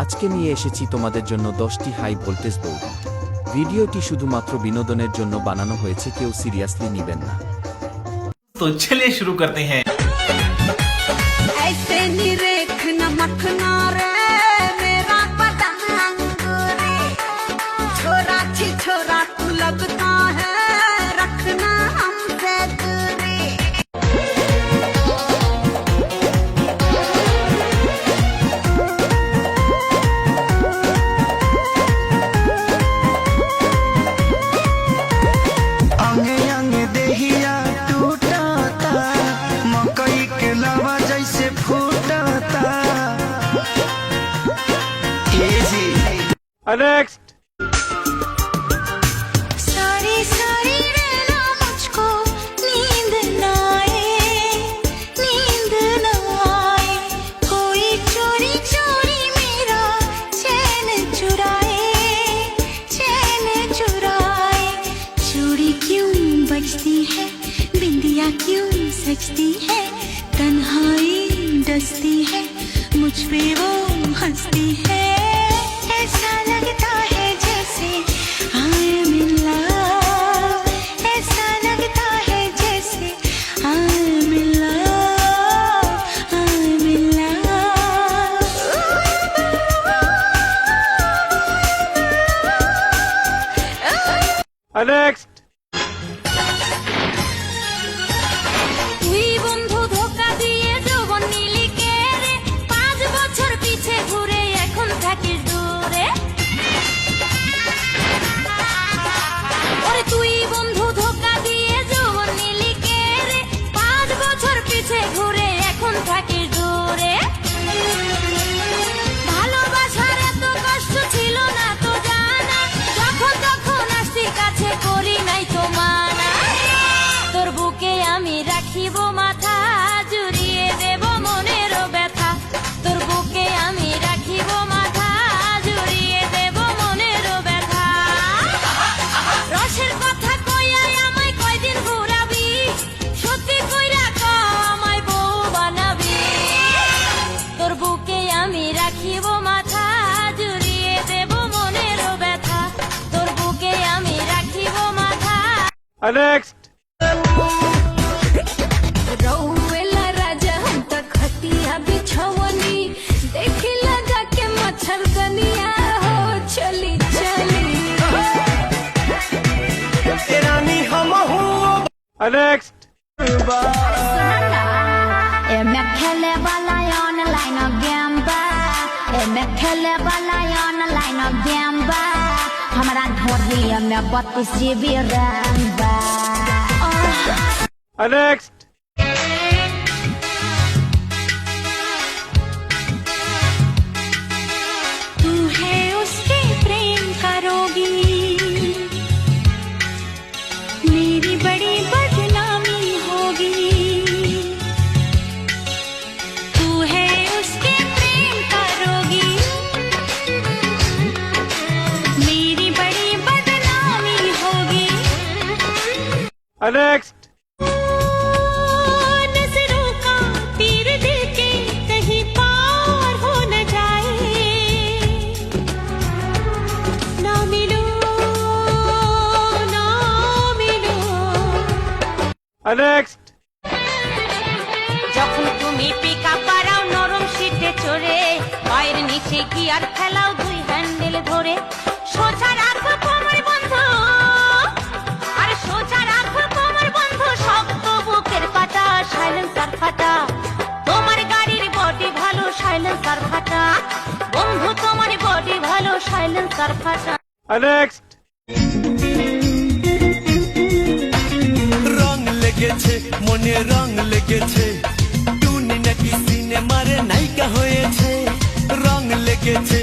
আজকে নিয়ে এসেছি তোমাদের জন্য 10টি হাই ভোল্টেজ বোর্ড। ভিডিওটি শুধুমাত্র বিনোদনের জন্য বানানো হয়েছে, কেউ সিরিয়াসলি নেবেন না। तो चलिए शुरू करते हैं। ऐसे निरेखना मखना रे मेरा पतंग रे, छोरा छी छोरा तू लगता है रखना हमसे दूरी। अंगे अंगे देहिया टूटाता, मकई के लावा जैसे फूटाता। नेक्स्ट। सारी सारी रहना मुझको नींद ना आए, कोई चोरी चोरी मेरा चैन चुराए। चोरी क्यों बजती है, बिंदिया क्यों सजती है, तन्हाई डसती है, मुझ पे वो हंसती है। ऐसा लगता है जैसे I am in love, ऐसा लगता है जैसे I am in love, I am in love। Next. তুই বন্ধু ধোকা দিয়ে যৌবন নিলি কে রে, 5 বছর পিছে ঘুরে এখন থাকিস দূরে। ওরে তুই বন্ধু ধোকা দিয়ে যৌবন নিলি কে রে, 5 বছর পিছে ঘুরে এখন থাকিস দূরে। ভালোবাসার এত কষ্ট ছিল না তো জানা, যখন তখন আসছি কাছে করি নাই তো মানা। তোর বুকে আমি রাখিব মাথা, জুড়িয়ে দেব মনের ব্যথা। তোর বুকে আমি রাখিব মাথা, জুড়িয়ে দেব মনের ব্যথা। রসের কথা কইয়াই আমায় কয়দিন ঘুরাবি, সত্যি কইরা ক আমায় বউ বানাবি। তোর বুকে আমি রাখিব মাথা, জুড়িয়ে দেব মনের ব্যথা। তোর বুকে আমি রাখিব মাথা। नेक्स्ट। रौवेला राजा हम त खटिया बिछवनी, देखिला जाके मच्छरदनिया हो चली चली। रानी हम नेक्स्ट। एमे खेले वाला ऑनलाइन गेम बा, एमे खेले वाला ऑनलाइन गेम बा। हमरा ढोरी में 32 GB रैम बा। नेक्स्ट। तू है उसके प्रेम का रोगी, मेरी बड़ी बदनामी होगी। तू है उसके प्रेम का रोगी, मेरी बड़ी बदनामी होगी। नेक्स्ट। नजरों का तीर दिल के कहीं पार हो न जाए, ना मिलो ना मिलो। नेक्स्ट। যখন তুমি পিকা পারাও নরম শীতে চড়ে, পায়ের নিচে গিয়ার ফেলাও 2 হ্যান্ডেল ধরে। সোজা রাখো কোমর বন্ধু, আর সোজা রাখো কোমর বন্ধু, শক্ত বুকের পাটা সাইলেন্সার ফাটা। তোমার গাড়ির বডি ভালো সাইলেন্সার ফাটা, বন্ধু তোমার বডি ভালো সাইলেন্সার ফাটা। नेक्स्ट। রং লেগেছে মনে, রং লেগেছে, টুনি নাকি সিনেমারে নায়িকা হয়েছে। রং লেগেছে